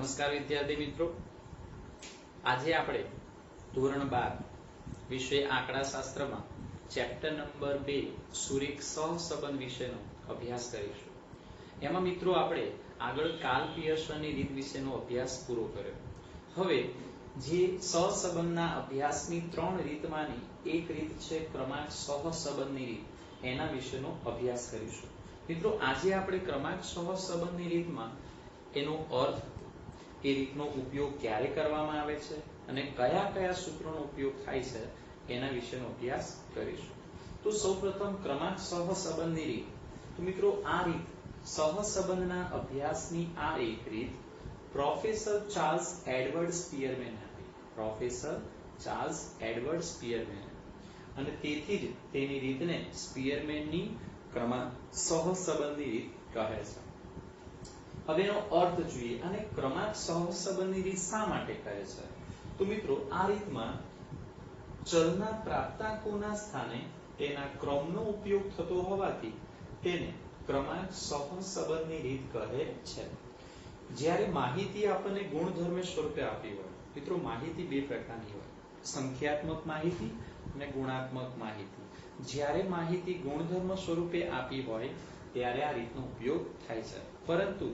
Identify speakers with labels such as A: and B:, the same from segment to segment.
A: નમસ્કાર વિદ્યાર્થી મિત્રો, આજે આપણે ધોરણ 12 વિષય આંકડાશાસ્ત્રમાં ચેપ્ટર નંબર 2 સુરેખ સહસંબંધ વિશેનો અભ્યાસ કરીશું. એમાં મિત્રો આપણે આગળ કાલ પિયર્સનની રીત વિશેનો અભ્યાસ પૂરો કર્યો. હવે જે સહસંબંધના અભ્યાસની 3 રીતમાંની એક રીત છે ક્રમાંક સહસંબંધની રીત, એના વિશેનો અભ્યાસ કરીશું. મિત્રો આજે આપણે ક્રમાંક સહસંબંધની રીતમાં એનો અર્થ, એ રીતનો ઉપયોગ ક્યારે કરવામાં આવે છે અને કયા કયા સૂત્રોનો ઉપયોગ થાય છે એના વિશેનો અભ્યાસ કરીશું. તો સૌપ્રથમ ક્રમાંક સહસંબંધની રીત. તો મિત્રો આ રીત સહસંબંધના અભ્યાસની આ એક રીત પ્રોફેસર ચાર્લ્સ એડવર્ડ સ્પીયરમેન આપી. પ્રોફેસર ચાર્લ્સ એડવર્ડ સ્પીયરમેન, અને તેથી જ તેની રીતને સ્પીયરમેનની ક્રમાંક સહસંબંધની રીત કહે છે. હવે એનો અર્થ જોઈએ અને ક્રમાંક સહસંબંધની રીત શા માટે કહે છે. તો મિત્રો આ રીતમાં ચલના પ્રાપ્તાંકોના સ્થાને તેના ક્રમનો ઉપયોગ થતો હોવાથી તેને ક્રમાંક સહસંબંધની રીત કહે છે. જ્યારે માહિતી આપણને ગુણધર્મ સ્વરૂપે આપી હોય, મિત્રો માહિતી બે પ્રકારની હોય, સંખ્યાત્મક માહિતી અને ગુણાત્મક માહિતી. જ્યારે માહિતી ગુણધર્મ સ્વરૂપે આપી હોય ત્યારે આ રીતનો ઉપયોગ થાય છે. પરંતુ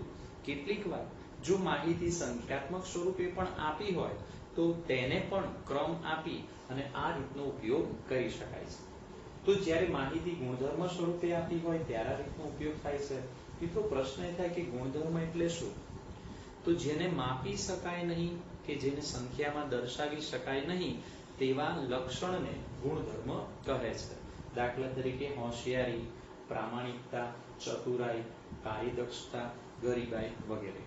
A: કેટલીક વાર જો માહિતી સંખ્યાત્મક સ્વરૂપે પણ આપી હોય તો તેને પણ ક્રમ આપી અને આ રીતનો ઉપયોગ કરી શકાય છે. તો જ્યારે માહિતી ગુણધર્મ સ્વરૂપે આપી હોય ત્યારે આ રીતનો ઉપયોગ થાય છે. મિત્રો પ્રશ્ન એ થાય કે ગુણધર્મ એટલે શું? તો જેને માપી શકાય નહીં કે જેને સંખ્યામાં દર્શાવી શકાય નહીં તેવા લક્ષણને ગુણધર્મ કહે છે. દાખલા તરીકે હોશિયારી, પ્રામાણિકતા, ચતુરાઈ, કાર્યદક્ષતા, ગરીબાઈ વગેરે.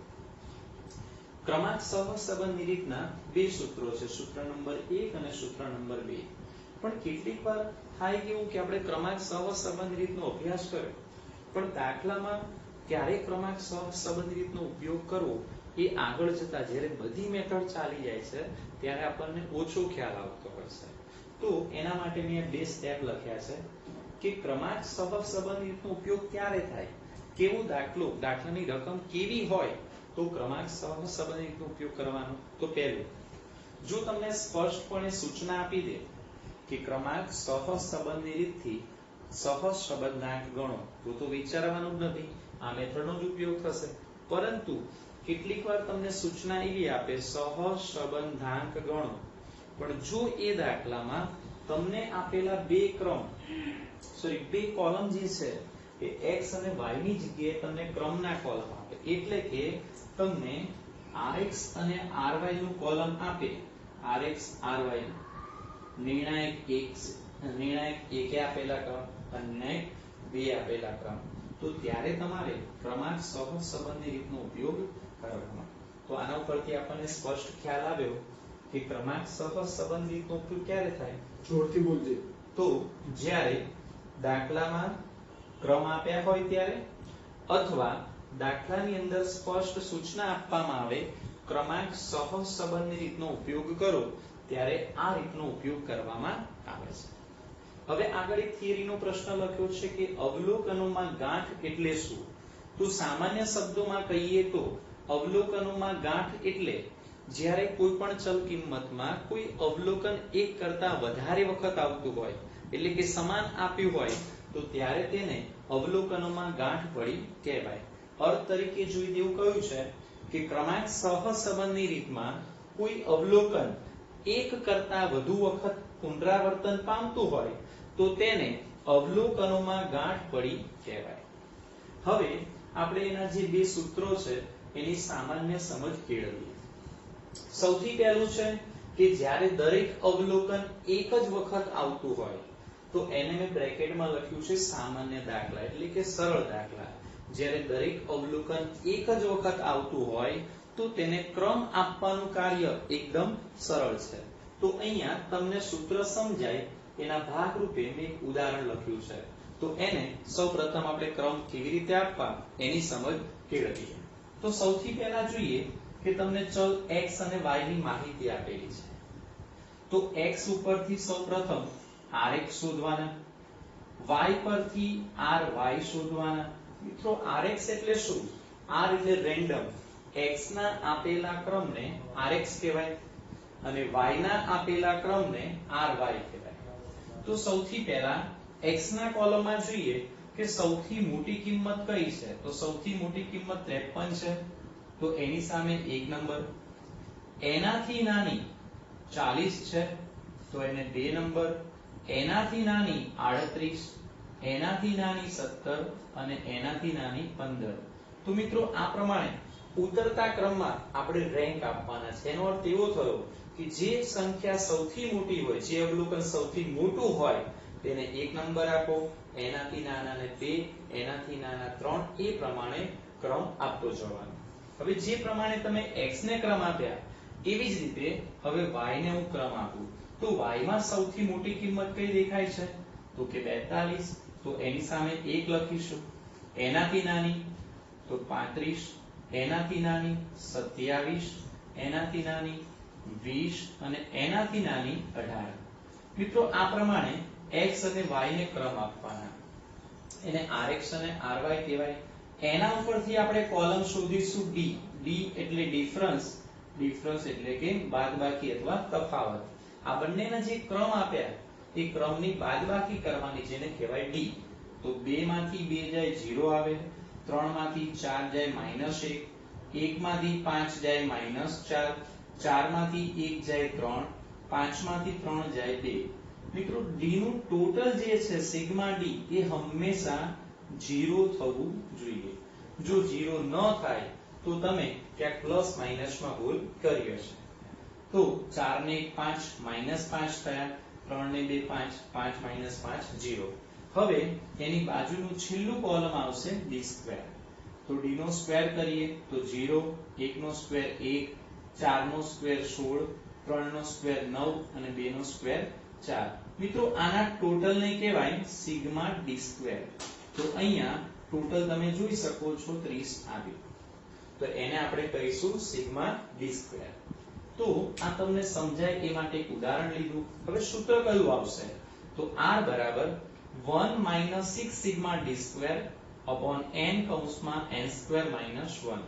A: ક્રમાંક સહસંબંધની રીતના બે સૂત્રો છે, સૂત્ર નંબર 1 અને સૂત્ર નંબર 2. પણ કેટલીક વાર થાય કેવું કે આપણે ક્રમાંક સહસંબંધની રીતનો અભ્યાસ કર્યો પણ દાખલામાં ક્યારે ક્રમાંક સહસંબંધની રીતનો ઉપયોગ કરવો એ આગળ જતા જ્યારે બધી મેથડ ચાલી જાય છે ત્યારે આપણને ઓછો ખ્યાલ આવતો હોય છે. તો એના માટે મેં બે સ્ટેપ લખ્યા છે કે ક્રમાંક સહસંબંધની રીતનો ઉપયોગ ક્યારે થાય, કેવો દાખલાની રકમ કેવી હોય તો ક્રમાંક સહસંબંધની રીતનો ઉપયોગ કરવાનો. તો પહેલું, જો તમને સ્પષ્ટપણે સૂચના આપી દે કે ક્રમાંક સહસંબંધની રીતથી સહસંબંધાંક ગણો તો વિચારવાનું જ નથી, આ મેથડનો જ ઉપયોગ થશે. પરંતુ કેટલીક વાર તમને સૂચના એવી આપે સહસંબંધાંક ગણો, પણ જો એ દાખલામાં તમને આપેલા બે કોલમ જે છે એ x અને y ની જગ્યાએ તમને ક્રમના કોલમ આપે, એટલે કે તમને rx અને ry નું કોલમ આપે, rx ry નિર્ણાયક 1 આપેલા ક્રમ અને 2 આપેલા ક્રમ, તો ત્યારે તમારે ક્રમાંક સહસંબંધની રીતનો ઉપયોગ કરવાનો. તો આના ઉપરથી આપણને સ્પષ્ટ ખ્યાલ આવ્યો કે ક્રમાંક સહસંબંધની રીતનો ઉપયોગ ક્યારે થાય. જોરથી બોલજે. તો જ્યારે દાખલામાં ક્રમ આપ્યા હોય ત્યારે, અથવા દાખલાની અંદર સ્પષ્ટ સૂચના આપવામાં આવે ક્રમાંક સહસંબંધની રીતનો ઉપયોગ કરો ત્યારે આ રીતનો ઉપયોગ કરવામાં આવે છે. હવે આગળ એક થિયરીનો પ્રશ્ન લખ્યો છે કે અવલોકનોમાં ગાંઠ એટલે શું? તો સામાન્ય શબ્દોમાં કહીએ તો અવલોકનોમાં ગાંઠ એટલે જ્યારે કોઈ પણ ચલ કિંમતમાં કોઈ અવલોકન એક કરતા વધારે વખત આવતું હોય, એટલે કે સમાન આપ્યું હોય તો ત્યારે તેને અવલોકનોમાં ગાંઠ પડી કહેવાય. અર્થ તરીકે જોઈ દેવું કહ્યું છે કે ક્રમાંક સહસંબંધની રીતમાં કોઈ અવલોકન એક કરતા વધુ વખત પુનરાવર્તન પામતું હોય તો તેને અવલોકનોમાં ગાંઠ પડી કહેવાય. હવે આપણે એના જે બે સૂત્રો છે એની સામાન્ય સમજ કેળવીએ. સૌથી પહેલું છે કે જ્યારે દરેક અવલોકન એક જ વખત આવતું હોય તો એને મેં બ્રેકેટમાં લખ્યું છે સામાન્ય દાખલા, એટલે કે સરળ દાખલા. જ્યારે દરેક અવલોકન એક જ વખત આવતું હોય તો તેને ક્રમ આપવાનું કાર્ય એકદમ સરળ છે. તો અહીંયા તમને સૂત્ર સમજાય એના ભાગરૂપે મેં એક ઉદાહરણ લખ્યું છે. તો એને સૌપ્રથમ આપણે ક્રમ કેવી રીતે આપવા એની સમજ કેળવીએ. તો સૌથી પહેલા જોઈએ કે તમને ચલ x અને y ની માહિતી આપેલી છે. તો x ઉપરથી સૌપ્રથમ rx શોધવાના, y પરથી ry શોધવાના. મિત્રો rx એટલે શું? r એટલે રેન્ડમ, x ના આપેલા ક્રમને rx કહેવાય અને y ના આપેલા ક્રમને ry કહેવાય. તો સૌથી પહેલા x ના કોલમમાં જોઈએ કે સૌથી મોટી કિંમત કઈ છે. તો સૌથી મોટી કિંમત 53 છે. તો એની સામે 1 નંબર. એનાથી નાની 40 છે તો એને 2 નંબર. એનાથી નાની 38, એનાથી નાની 17 અને એનાથી નાની 15. તો મિત્રો આ પ્રમાણે ઉતરતા ક્રમમાં આપણે રેન્ક આપવાના છે. એનો અર્થ એવો થયો કે જે સંખ્યા સૌથી મોટી હોય, જે અવલોકન સૌથી મોટું હોય તેને 1 નંબર આપો, એનાથી નાનાને 2, એનાથી નાના 3, એ પ્રમાણે ક્રમ આપતો જવાનો. હવે જે પ્રમાણે તમે x ને ક્રમ આપ્યા એવી જ રીતે હવે y ને હું ક્રમ આપું. તો y માં સૌથી મોટી કિંમત કઈ દેખાય છે? તો કે 42. તો એની સામે 1 લખીશું. એનાથી નાની તો 35, એનાથી નાની 27, એનાથી નાની 20 અને એનાથી નાની 18. મિત્રો આ પ્રમાણે x અને y ને ક્રમ આપવાના. એને rx અને ry કહેવાય. એના ઉપરથી આપણે કોલમ શોધીશું d. d એટલે ડિફરન્સ, ડિફરન્સ એટલે કે બાદબાકી અથવા તફાવત. આ બંનેના જે ક્રમ આપ્યા એ ક્રમની બાદબાકી કરવાની, જેને કહેવાય d. તો 2 માંથી 2 જાય 0 આવે, 3 માંથી 4 જાય -1, 1 માંથી 5 જાય -4, 4 માંથી 1 જાય 3, 5 માંથી 3 જાય 2. મિત્રો d નું ટોટલ જે છે સિગ્મા d એ હંમેશા 0 થવું જોઈએ. જો 0 ન થાય તો તમે ક્યાંક પ્લસ માઈનસમાં ભૂલ કરી હશે. તો 4 ને 1 5 -5 થયા, 3 ને 2 5, 5 - 5 0. હવે એની બાજુનું છેલ્લું કોલમ આવશે d સ્ક્વેર. તો d નો સ્ક્વેર કરીએ તો 0, 1 નો સ્ક્વેર 1, 4 નો સ્ક્વેર 16, 3 નો સ્ક્વેર 9 અને 2 નો સ્ક્વેર 4. મિત્રો આના ટોટલ ને કહેવાય સિગ્મા d સ્ક્વેર. તો અહીંયા ટોટલ તમે જોઈ શકો છો 30 આવ્યું. તો એને આપણે કહીશું સિગ્મા d સ્ક્વેર. તો આ તમને સમજાય એ માટે એક ઉદાહરણ લીધું. હવે સૂત્ર કયું આવશે? તો r બરાબર 1 - 6 sigma d square upon n કૌંસમાં n સ્ક્વેર - 1.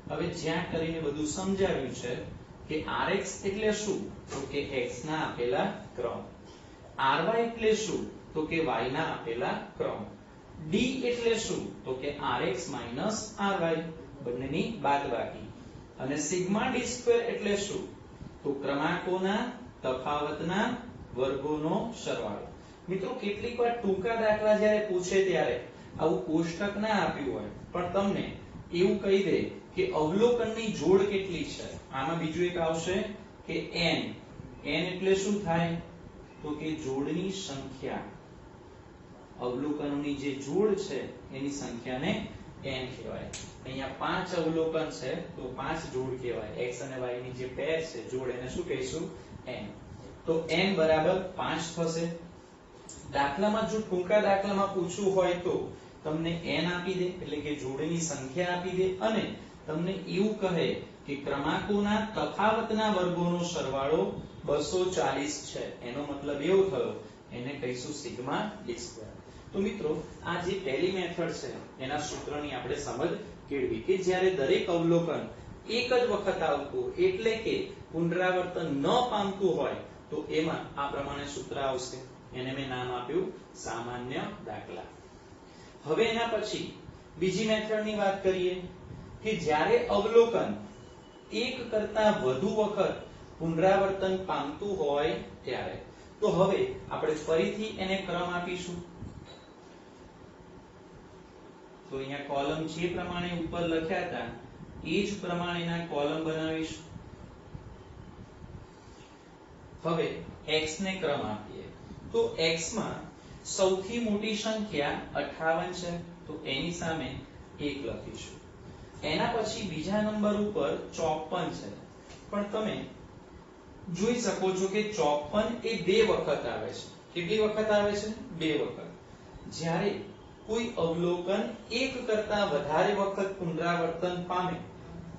A: હવે જ્યાં કરીને બધું સમજાવ્યું છે કે rx એટલે શું? તો કે x ના આપેલા ક્રમ. ry એટલે શું? તો કે y ના આપેલા ક્રમ. d એટલે શું? તો કે rx - ry, બંનેની બાદબાકી. અને સિગ્મા d સ્ક્વેર એટલે શું? તો ક્રમાંકોના તફાવતના વર્ગોનો સરવાળો. મિત્રો કેટલીક વાર ટૂંકા દાખલા જ્યારે પૂછે ત્યારે આવું કોષ્ટક ના આપ્યું હોય પણ તમને એવું કહી દે કે અવલોકનની જોડ કેટલી છે. આમાં બીજું એક આવશે કે n. n એટલે શું થાય? તો કે જોડની સંખ્યા. અવલોકનોની જે જોડ છે એની સંખ્યાને n કહેવાય. અહીંયા 5 અવલોકન છે તો 5 જોડ કહેવાય. x અને y ની જે પેર છે જોડ, એને શું કહીશું? n. તો n બરાબર 5 થશે. દાખલામાં જો ટૂંકા દાખલામાં પૂછવું હોય તો તમને n આપી દે એટલે કે જોડની સંખ્યા આપી દે અને તમને એવું કહે કે ક્રમાંકોના તફાવતના વર્ગોનો સરવાળો 240 છે. એનો મતલબ એવો થયો, એને કહીશું સિગ્મા d સ્ક્વેર. તો મિત્રો આ જે પહેલી મેથડ છે એના સૂત્રની આપણે સમજ કેળવી કે જ્યારે દરેક અવલોકન એક જ વખત આવતું એટલે કે પુનરાવર્તન ન પામતું હોય તો એમાં આ પ્રમાણે સૂત્ર આવશે. એને મેં નામ આપ્યું સામાન્ય દાખલા. હવે એના પછી બીજી મેથડની વાત કરીએ કે જ્યારે અવલોકન એક કરતા વધુ વખત પુનરાવર્તન પામતું હોય ત્યારે. તો હવે આપણે ફરીથી એને ક્રમ આપીશું. તો અહીંયા કોલમ જે પ્રમાણે ઉપર લખ્યા હતા એ જ પ્રમાણેના કોલમ બનાવીશું. હવે x ને ક્રમ આપીએ તો x માં સૌથી મોટી સંખ્યા 58 છે તો એની સામે 1 લખીશું. એના પછી બીજા નંબર ઉપર 54 છે પણ તમે જોઈ શકો છો કે 54 એ 2 વખત આવે છે. કેટલી વખત આવે છે? 2 વખત. જ્યારે કોઈ અવલોકન એક કરતા વધારે વખત પુનરાવર્તન પામે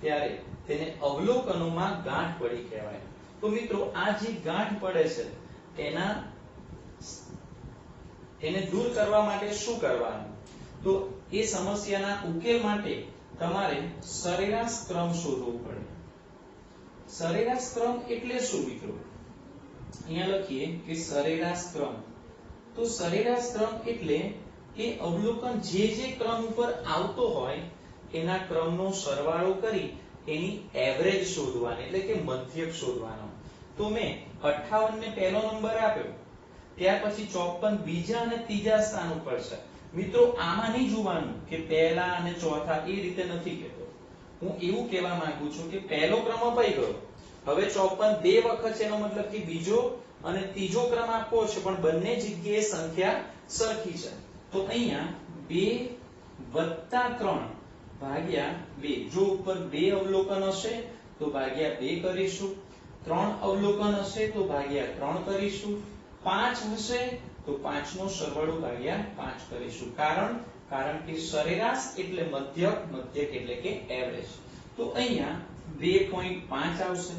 A: ત્યારે તેને અવલોકનોમાં ગાંઠ પડી કહેવાય. તો મિત્રો આ જે ગાંઠ પડે છે એને દૂર કરવા માટે શું કરવાનું? તો એ સમસ્યાના ઉકેલ માટે તમારે સરેરાશ ક્રમ શોધવો પડે. સરેરાશ ક્રમ એટલે શું મિત્રો? અહીંયા લખીએ કે સરેરાશ ક્રમ. તો સરેરાશ ક્રમ એટલે કે અવલોકન જે ક્રમ ઉપર આવતો હોય એના ક્રમનો સરવાળો કરી એની એવરેજ શોધવાની, એટલે કે મધ્યક શોધવાનો. તો મેં 58 ને પહેલો નંબર આપ્યો, ત્યાર પછી 54 બીજા અને ત્રીજા સ્થાન ઉપર છે. મિત્રો આમાં નહીં જોવાનું કે પહેલા અને ચોથા, એ રીતે નથી કહેતો. હું એવું કહેવા માંગુ છું કે પહેલો ક્રમ અપાઈ ગયો, હવે 54 બે વખત છે, એનો મતલબ કે બીજો અને ત્રીજો ક્રમ આપવો છે, પણ બંને જગ્યાએ સંખ્યા સરખી છે. તો અહીંયા 2 + 3 ભાગ્યા 2. જો ઉપર 2 અવલોકન હશે તો ભાગ્યા 2 કરીશું, 3 અવલોકન હશે તો ભાગ્યા 3 કરીશું, 5 હશે તો 5 નો સરવાળો ભાગ્યા 5 કરીશું. કારણ કે સરેરાશ એટલે મધ્યક, મધ્યક એટલે કે એવરેજ. તો અહીંયા 2.5 આવશે.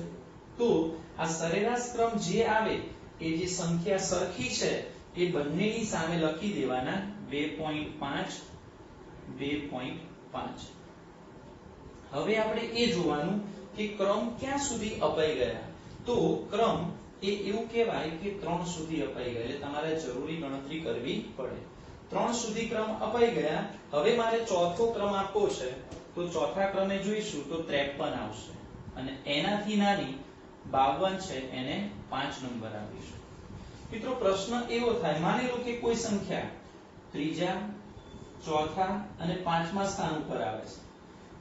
A: તો આ સરેરાશ ક્રમ જે આવે એ જે સંખ્યા સરખી છે એ બંનેની સામે લખી દેવાના 2.5 2.5. હવે આપણે એ જોવાનું કે ક્રમ ક્યાં સુધી અપાઈ ગયા. તો ક્રમ એ એવું કહેવાય કે 3 સુધી અપાઈ ગયા, એટલે તમારે જરૂરી ગણતરી કરવી પડે. 3 સુધી ક્રમ અપાઈ ગયા. હવે મારે ચોથો ક્રમ આપવો છે, તો ચોથા ક્રમે જોઈશું તો 53 આવશે, અને એનાથી નાની 52 છે એને 5 નંબર આપીશું. મિત્રો પ્રશ્ન એવો થાય, માની લો કે કોઈ સંખ્યા ત્રીજા, ચોથા અને પાંચમા સ્થાન ઉપર આવે છે,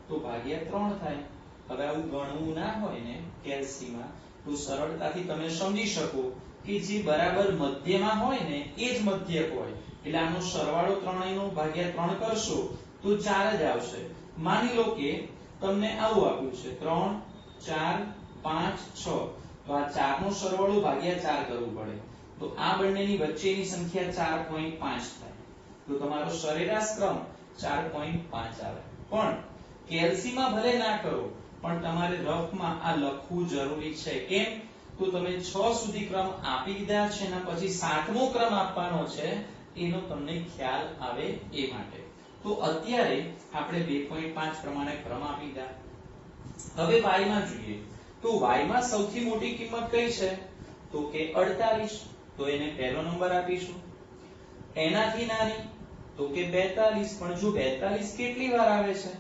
A: તો ભાગ્યા 3 થાય. હવે આવું ગણવું ના હોય ને કેલ્સીમાં, તો સરળતાથી તમે સમજી શકો કે જે બરાબર મધ્યમાં હોય ને એ જ મધ્યક હોય, એટલે આનો સરવાળો ત્રણેયનો ભાગ્યા 3 કરશો તો 4 જ આવશે. માની લો કે તમને આવું આપ્યું છે 3 4 5 6, તો આ 4 નો સરવાળો ભાગ્યા 4 કરવું પડે, તો આ બંનેની વચ્ચેની સંખ્યા 4.5 થાય. તો તમારો સરેરાશ ક્રમ 4.5 આવે. પણ કેલ્સીમાં ભલે ના કરો, પણ તમારે રફમાં આ લખવું જરૂરી છે. કેમ? તો તમે 6 સુધી ક્રમ આપી દીધા છે, એના પછી 7મો ક્રમ આપવાનો છે, એનો તમને ખ્યાલ આવે એ માટે. તો અત્યારે આપણે 2.5 પ્રમાણે ક્રમ આપી દીધા. હવે y માં જોઈએ, તો y માં સૌથી મોટી કિંમત કઈ છે? તો કે 48, તો એને પહેલો નંબર આપીશું. એનાથી નાની તો કે 42, પણ જો 42 કેટલી વાર આવે છે?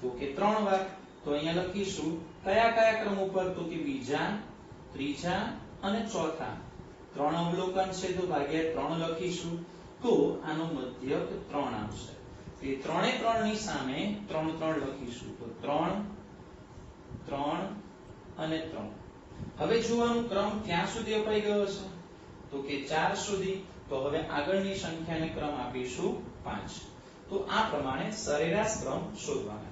A: તો કે 3 વાર. તો અહીંયા લખીશું કયા ક્રમ ઉપર? તો કે બીજા, ત્રીજા અને ચોથા. 3 અવલોકન છે તો ભાગ્યા 3 લખીશું. તો આનો મધ્યક 3 આવશે. એ 3 એ 3 ની સામે 3 3 લખીશું. તો 3 3 અને 3. હવે જોવાનું ક્રમ ક્યાં સુધી અપાઈ ગયો છે? તો કે 4 સુધી. તો હવે આગળની સંખ્યાને ક્રમ આપીશું 5. તો આ પ્રમાણે સરેરાશ ક્રમ શોધવાનો.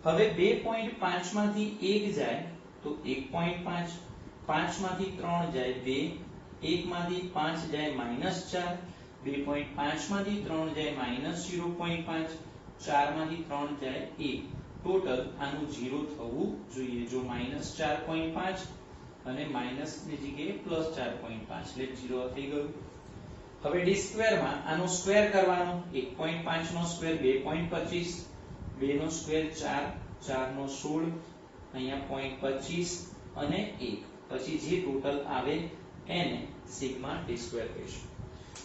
A: હવે 2.5 માંથી 1 જાય તો 1.5, 5 માંથી 3 જાય 2, 1 માંથી 5 જાય -4, 2.5 માંથી 3 જાય -0.5, 4 માંથી 3 જાય 1. ટોટલ આનું 0 થવું જોઈએ. જો -4.5 અને માઈનસ ની જગ્યાએ +4.5, એટલે 0 થઈ ગયું. હવે d સ્ક્વેર માં આનો સ્ક્વેર કરવાનો. 1.5 નો સ્ક્વેર 2.25, 2 નો સ્ક્વેર 4, 4 નો 16, અહીંયા 0.25 અને 1. પછી જે ટોટલ આવે એને સિગ્મા d સ્ક્વેર કહીશું.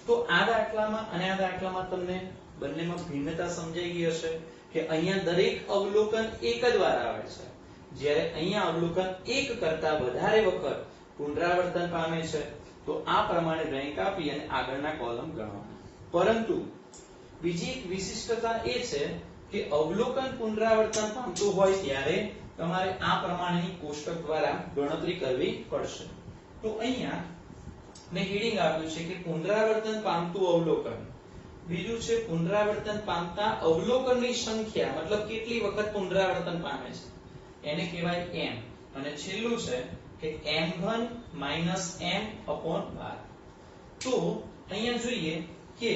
A: તો આ દાખલામાં અને આ દાખલામાં તમને બંનેમાં ભિન્નતા સમજાઈ ગઈ હશે કે અહીંયા દરેક અવલોકન એક જ વાર આવે છે, જ્યારે અહીંયા અવલોકન એક કરતા વધારે વખત પુનરાવર્તન પામે છે. તો આ પ્રમાણે રેન્ક આપી અને આગળના કોલમ ગણવાના. પરંતુ બીજી એક વિશિષ્ટતા એ છે કે અવલોકન પુનરાવર્તન પામતું હોય ત્યારે તમારે આ પ્રમાણેની કોષ્ટક દ્વારા ગણતરી કરવી પડશે. તો અહીંયા મેં હેડિંગ આપ્યું છે કે પુનરાવર્તન પામતું અવલોકન. બીજું છે પુનરાવર્તન પામતા અવલોકનની સંખ્યા, મતલબ કેટલી વખત પુનરાવર્તન પામે છે, એને કહેવાય m. અને છેલ્લું છે કે m1 m/12. તો અહીંયા જોઈએ કે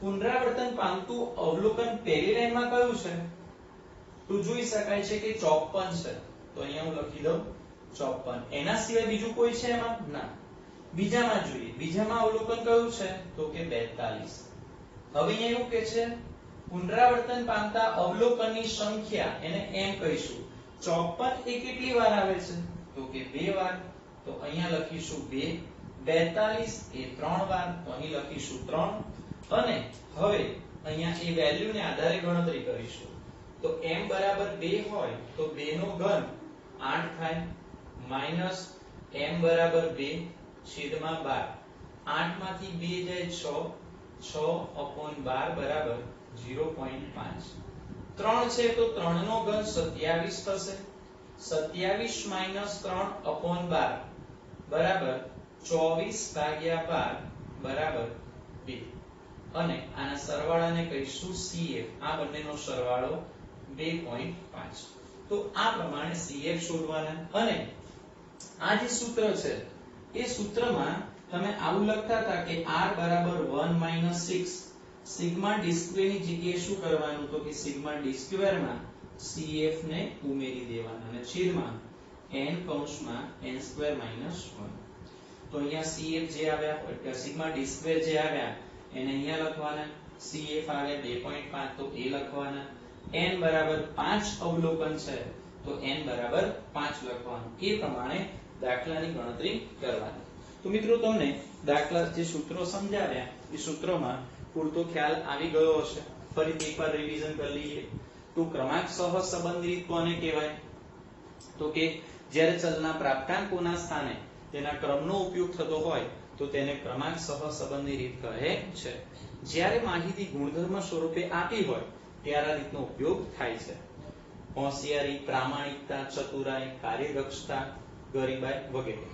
A: પુનરાવર્તન પામતું અવલોકન પહેલી લાઈનમાં કયું છે? તો જોઈ શકાય છે કે 54 છે. તો અહીંયા હું લખી દઉં 54. એના સિવાય બીજું કોઈ છે એમાં? ના. બીજામાં જોઈએ. બીજામાં અવલોકન કયું છે? તો કે 42. હવે અહીંયા એવું કે છે પુનરાવર્તન પામતા અવલોકનની સંખ્યા એને m કહીશું. 54 એ કેટલી વાર આવે છે તો કે 2 વાર. તો અહીંયા લખીશું 2. 42 એ 3 વાર. તો અહીં લખીશું 3. અને હવે અહીંયા એ વેલ્યુ ને આધારે ગણતરી કરીશું. તો m બરાબર 2 હોય તો 2 નો ઘન 8 થાય માઈનસ m બરાબર 2 છેદમાં 12. 8 માંથી 2 જાય 6. 6/12 બરાબર 0.5. 3 છે તો 3 નો ઘન 27 થશે. 27 માઈનસ 3/12 બરાબર 24/12 બરાબર 2. અને આના સરવાળાને કહીશું CF. આ બંનેનો સરવાળો 2.5. તો આ પ્રમાણે CF શોધવાના. અને આ જે સૂત્ર છે એ સૂત્રમાં તમે આવું લખતા હતા કે r બરાબર 1 - 6 સિગ્મા d સ્ક્વેર ની જગ્યાએ શું કરવાનું તો કે સિગ્મા d સ્ક્વેર માં CF ને ઉમેરી દેવાના અને છેદમાં n કૌંસમાં n સ્ક્વેર માઈનસ 1. તો અહીંયા CF જે આવ્યા એટલે સિગ્મા d સ્ક્વેર જે આવ્યા એને અહીંયા લખવાના. CF આવ્યા 2.5 તો એ લખવાના. n બરાબર 5 અવલોકન છે તો n બરાબર 5 લખવાનું. એ પ્રમાણે દાખલાની ગણતરી કરવાની. તો મિત્રો તમને દાખલા જે સૂત્રો સમજાવ્યા એ સૂત્રોમાં પૂરતો ખ્યાલ આવી ગયો હશે. ફરીથી એકવાર રિવિઝન કરી લઈએ. તો ક્રમાંક સહસંબંધ રીત કોને કહેવાય તો કે જ્યારે ચલના પ્રાપ્તાંકોના સ્થાને તેના ક્રમનો ઉપયોગ થતો હોય તો તેને ક્રમાંક સહસંબંધની રીત કહે છે. જ્યારે માહિતી ગુણધર્મ સ્વરૂપે આપી હોય ત્યારે આ રીતનો ઉપયોગ થાય છે. હોશિયારી, પ્રામાણિકતા, ચતુરાઈ, કાર્યદક્ષતા, ગરીબાઈ વગેરે.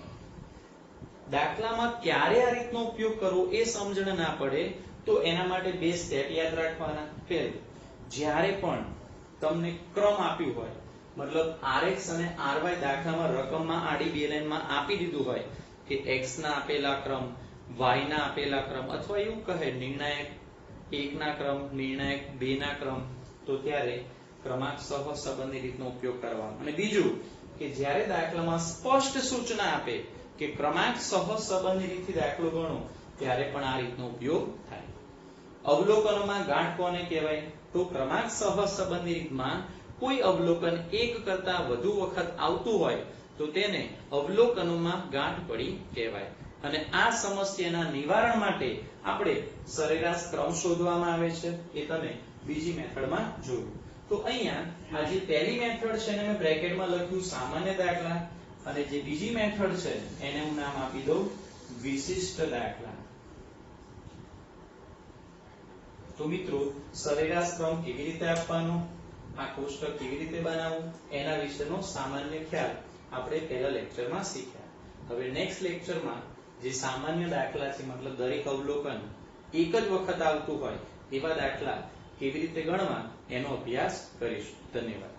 A: દાખલામાં ક્યારે આ રીતનો ઉપયોગ કરવો એ સમજણ ના પડે તો એના માટે બે સ્ટેપ યાદ રાખવાના. પહેલું, જ્યારે પણ તમને ક્રમ આપ્યું હોય મતલબ rx અને ry દાખલામાં રકમમાં આડી બે લાઈનમાં આપી દીધું હોય કે x ના આપેલા ક્રમ, y ના આપેલા ક્રમ અથવા એવું કહે નિર્ણાયક 1 ના ક્રમ, નિર્ણાયક 2 ના ક્રમ તો ત્યારે ક્રમાંક સહસંબંધની રીતનો ઉપયોગ કરવાનો. અને બીજું કે જ્યારે દાખલામાં સ્પષ્ટ સૂચના આપે કે ક્રમાંક સહસંબંધની રીતથી દાખલો ગણો ત્યારે પણ આ રીતનો ઉપયોગ થાય. અવલોકનોમાં ગાંઠ કોને કહેવાય તો ક્રમાંક સહસંબંધની રીતમાં કોઈ અવલોકન એક કરતા વધુ વખત આવતું હોય તો તેને અવલોકનોમાં ગાંઠ પડી કહેવાય. અને આ સમસ્યાના નિવારણ માટે આપણે સરેરાશ ક્રમ શોધવામાં આવે છે. એ તમે બીજી મેથડમાં જોયું. તો અહીંયા આ જે પહેલી મેથડ છે એને મેં બ્રેકેટમાં લખ્યું સામાન્ય દાખલા અને જે બીજી મેથડ છે એને હું નામ આપી દઉં વિશિષ્ટ દાખલા. તો મિત્રો સરેરાશ ક્રમ કેવી રીતે આપવાનો, આ કોષ્ટક કેવી રીતે બનાવવું એના વિશેનો સામાન્ય ખ્યાલ આપણે પહેલા લેક્ચરમાં શીખ્યા. હવે નેક્સ્ટ લેક્ચરમાં જે સામાન્ય દાખલા છે મતલબ દરેક અવલોકન એક જ વખત આવતું હોય એવા દાખલા કેવી રીતે ગણવા એનો અભ્યાસ કરીશું. ધન્યવાદ.